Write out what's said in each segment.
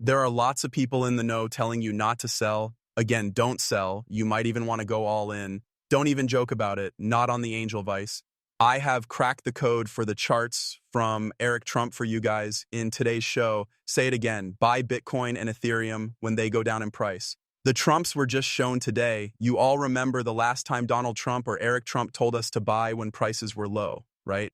There are lots of people in the know telling you not to sell. Again, don't sell. You might even want to go all in. Don't even joke about it. Not on the Angel Vice. I have cracked the code for the charts from Eric Trump for you guys in today's show. Say it again. Buy Bitcoin and Ethereum when they go down in price. The Trumps were just shown today. You all remember the last time Donald Trump or Eric Trump told us to buy when prices were low, right?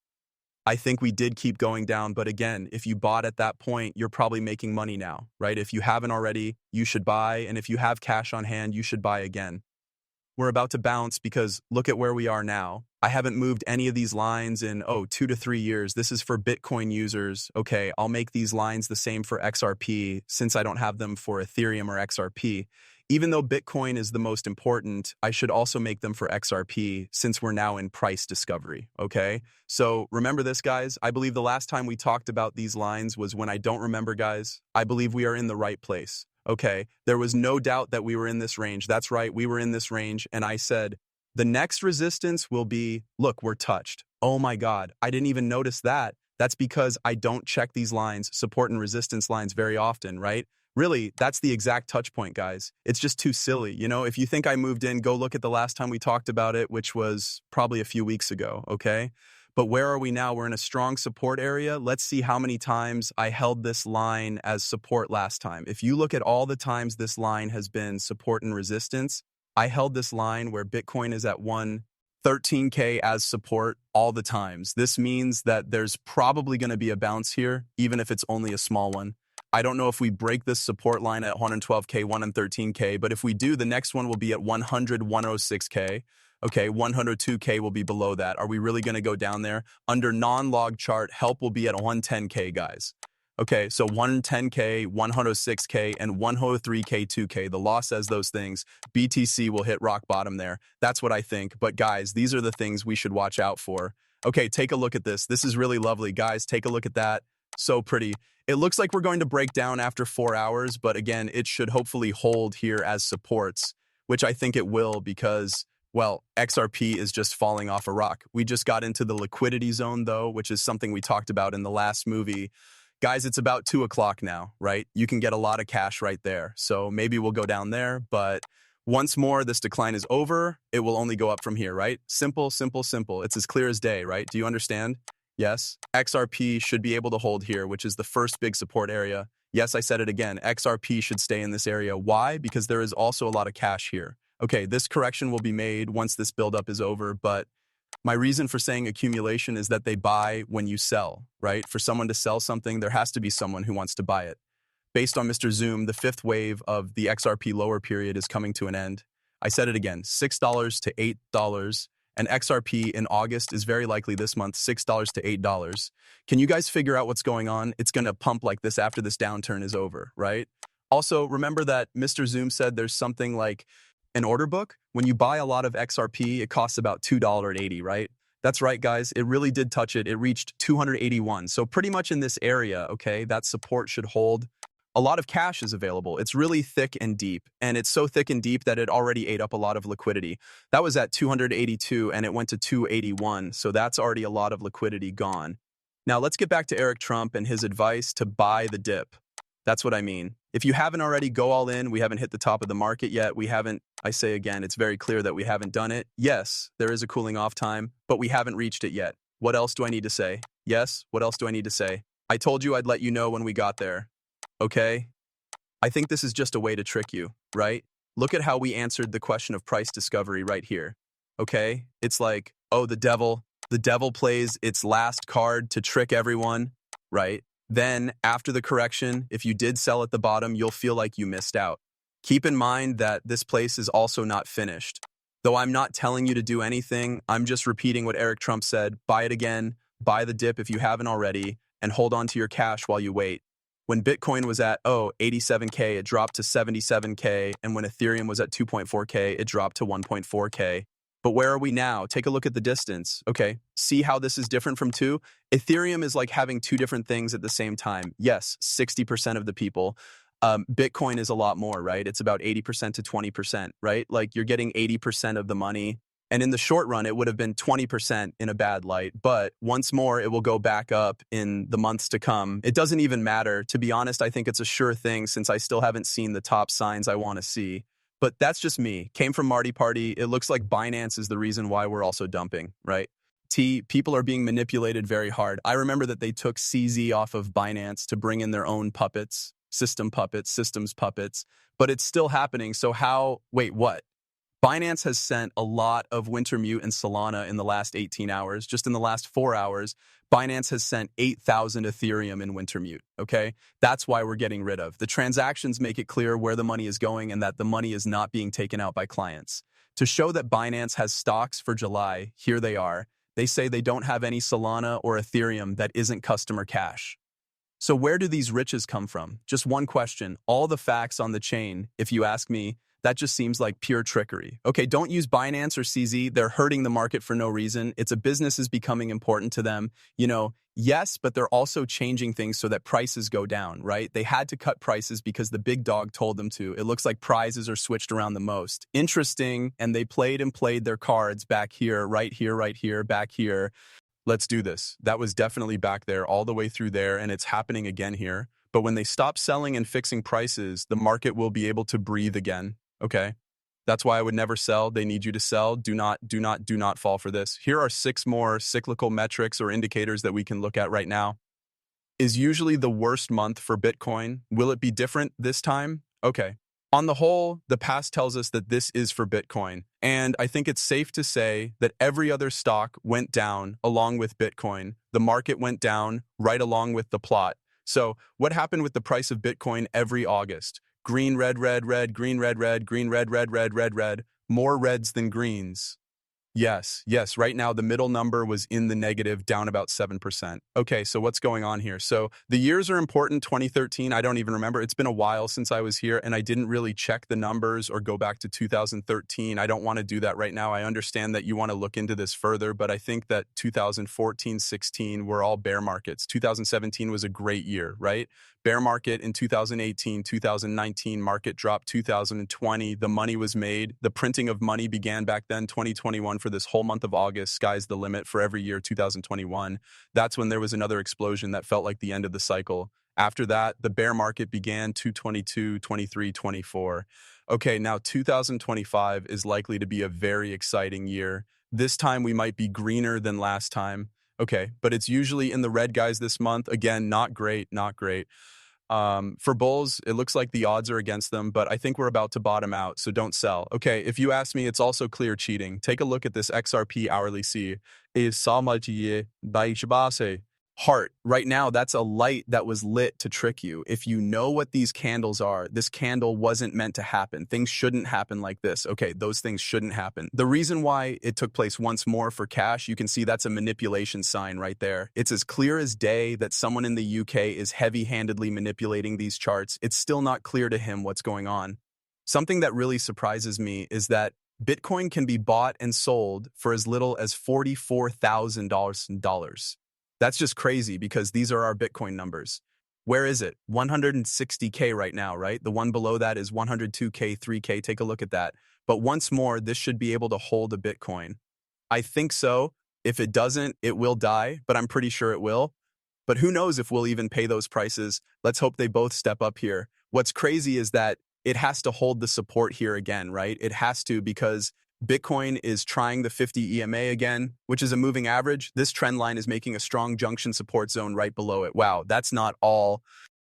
I think we did keep going down, but again, if you bought at that point, you're probably making money now, right? If you haven't already, you should buy, and if you have cash on hand, you should buy again. We're about to bounce because look at where we are now. I haven't moved any of these lines in, 2 to 3 years. This is for Bitcoin users. Okay, I'll make these lines the same for XRP since I don't have them for Ethereum or XRP. Even though Bitcoin is the most important, I should also make them for XRP since we're now in price discovery, okay? So remember this, guys. I believe the last time we talked about these lines was when I don't remember, guys. I believe we are in the right place, okay? There was no doubt that we were in this range. That's right, we were in this range, and I said, the next resistance will be, look, we're touched. Oh my God, I didn't even notice that. That's because I don't check these lines, support and resistance lines very often, right? Really, that's the exact touch point, guys. It's just too silly. You know, if you think I moved in, go look at the last time we talked about it, which was probably a few weeks ago, okay? But where are we now? We're in a strong support area. Let's see how many times I held this line as support last time. If you look at all the times this line has been support and resistance, I held this line where Bitcoin is at 113K as support all the times. This means that there's probably going to be a bounce here, even if it's only a small one. I don't know if we break this support line at 112K, 113K, but if we do, the next one will be at 100, 106K. Okay, 102K will be below that. Are we really going to go down there? Under non-log chart, help will be at 110K, guys. Okay, so 110K, 106K, and 103K, 2K. The law says those things. BTC will hit rock bottom there. That's what I think. But guys, these are the things we should watch out for. Okay, take a look at this. This is really lovely. Guys, take a look at that. So pretty. It looks like we're going to break down after 4 hours, but again, it should hopefully hold here as supports, which I think it will because, well, XRP is just falling off a rock. We just got into the liquidity zone, though, which is something we talked about in the last movie. Guys, it's about 2 o'clock now, right? You can get a lot of cash right there. So maybe we'll go down there, but once more this decline is over, it will only go up from here, right? Simple, simple, simple. It's as clear as day, right? Do you understand? Yes, XRP should be able to hold here, which is the first big support area. Yes, I said it again. XRP should stay in this area. Why? Because there is also a lot of cash here. Okay, this correction will be made once this buildup is over, but my reason for saying accumulation is that they buy when you sell, right? For someone to sell something, there has to be someone who wants to buy it. Based on Mr. Zoom, the fifth wave of the XRP lower period is coming to an end. I said it again, $6 to $8. And XRP in August is very likely this month, $6 to $8. Can you guys figure out what's going on? It's going to pump like this after this downturn is over, right? Also, remember that Mr. Zoom said there's something like an order book. When you buy a lot of XRP, it costs about $2.80, right? That's right, guys. It really did touch it. It reached 281. So pretty much in this area, okay, that support should hold. A lot of cash is available. It's really thick and deep, and it's so thick and deep that it already ate up a lot of liquidity. That was at 282, and it went to 281, so that's already a lot of liquidity gone. Now, let's get back to Eric Trump and his advice to buy the dip. That's what I mean. If you haven't already, go all in. We haven't hit the top of the market yet. We haven't, I say again, it's very clear that we haven't done it. Yes, there is a cooling off time, but we haven't reached it yet. What else do I need to say? Yes, what else do I need to say? I told you I'd let you know when we got there. Okay? I think this is just a way to trick you, right? Look at how we answered the question of price discovery right here. Okay? It's like, oh, the devil plays its last card to trick everyone, right? Then, after the correction, if you did sell at the bottom, you'll feel like you missed out. Keep in mind that this place is also not finished. Though I'm not telling you to do anything, I'm just repeating what Eric Trump said. Buy it again, buy the dip if you haven't already, and hold on to your cash while you wait. When Bitcoin was at, 87K, it dropped to 77K, and when Ethereum was at 2.4K, it dropped to 1.4K. But where are we now? Take a look at the distance. Okay, see how this is different from 2? Ethereum is like having 2 different things at the same time. Yes, 60% of the people. Bitcoin is a lot more, right? It's about 80% to 20%, right? Like you're getting 80% of the money And in the short run, it would have been 20% in a bad light. But once more, it will go back up in the months to come. It doesn't even matter. To be honest, I think it's a sure thing since I still haven't seen the top signs I want to see. But that's just me. Came from Marty Party. It looks like Binance is the reason why we're also dumping, right? People are being manipulated very hard. I remember that they took CZ off of Binance to bring in their own puppets, systems puppets, but it's still happening. So wait, what? Binance has sent a lot of Wintermute and Solana in the last 18 hours. Just in the last 4 hours, Binance has sent 8,000 Ethereum in Wintermute, okay? That's why we're getting rid of. The transactions make it clear where the money is going and that the money is not being taken out by clients. To show that Binance has stocks for July, here they are. They say they don't have any Solana or Ethereum that isn't customer cash. So where do these riches come from? Just one question. All the facts on the chain, if you ask me, that just seems like pure trickery. Okay, don't use Binance or CZ. They're hurting the market for no reason. It's a business is becoming important to them. Yes, but they're also changing things so that prices go down, right? They had to cut prices because the big dog told them to. It looks like prizes are switched around the most. Interesting, and they played their cards back here, right here, back here. Let's do this. That was definitely back there, all the way through there, and it's happening again here. But when they stop selling and fixing prices, the market will be able to breathe again. Okay, that's why I would never sell. They need you to sell. Do not fall for this. Here are 6 more cyclical metrics or indicators that we can look at right now. Is usually the worst month for Bitcoin. Will it be different this time? Okay. On the whole, the past tells us that this is for Bitcoin. And I think it's safe to say that every other stock went down along with Bitcoin. The market went down right along with the plot. So what happened with the price of Bitcoin every August? Green, red, red, red, green, red, red, green, red, red, red, red, red. More reds than greens. Yes. Right now, the middle number was in the negative, down about 7%. Okay, so what's going on here? So the years are important. 2013, I don't even remember. It's been a while since I was here, and I didn't really check the numbers or go back to 2013. I don't want to do that right now. I understand that you want to look into this further, but I think that 2014, 16 were all bear markets. 2017 was a great year, right? Bear market in 2018, 2019, market dropped 2020. The money was made. The printing of money began back then, 2021, for this whole month of August. Sky's the limit for every year, 2021. That's when there was another explosion that felt like the end of the cycle. After that, the bear market began 2022, 23, 24. Okay, now 2025 is likely to be a very exciting year. This time we might be greener than last time. Okay, but it's usually in the red, guys, this month. Again, not great. For bulls, it looks like the odds are against them, but I think we're about to bottom out, so don't sell. Okay, if you ask me, it's also clear cheating. Take a look at this XRP hourly C. Heart. Right now, that's a light that was lit to trick you. If you know what these candles are, this candle wasn't meant to happen. Things shouldn't happen like this. Okay, those things shouldn't happen. The reason why it took place once more for cash, you can see that's a manipulation sign right there. It's as clear as day that someone in the UK is heavy-handedly manipulating these charts. It's still not clear to him what's going on. Something that really surprises me is that Bitcoin can be bought and sold for as little as $44,000. That's just crazy because these are our Bitcoin numbers. Where is it? 160K right now, right? The one below that is 102K, 3K. Take a look at that. But once more, this should be able to hold a Bitcoin. I think so. If it doesn't, it will die, but I'm pretty sure it will. But who knows if we'll even pay those prices. Let's hope they both step up here. What's crazy is that it has to hold the support here again, right? It has to, because Bitcoin is trying the 50 EMA again, which is a moving average. This trend line is making a strong junction support zone right below it. Wow, that's not all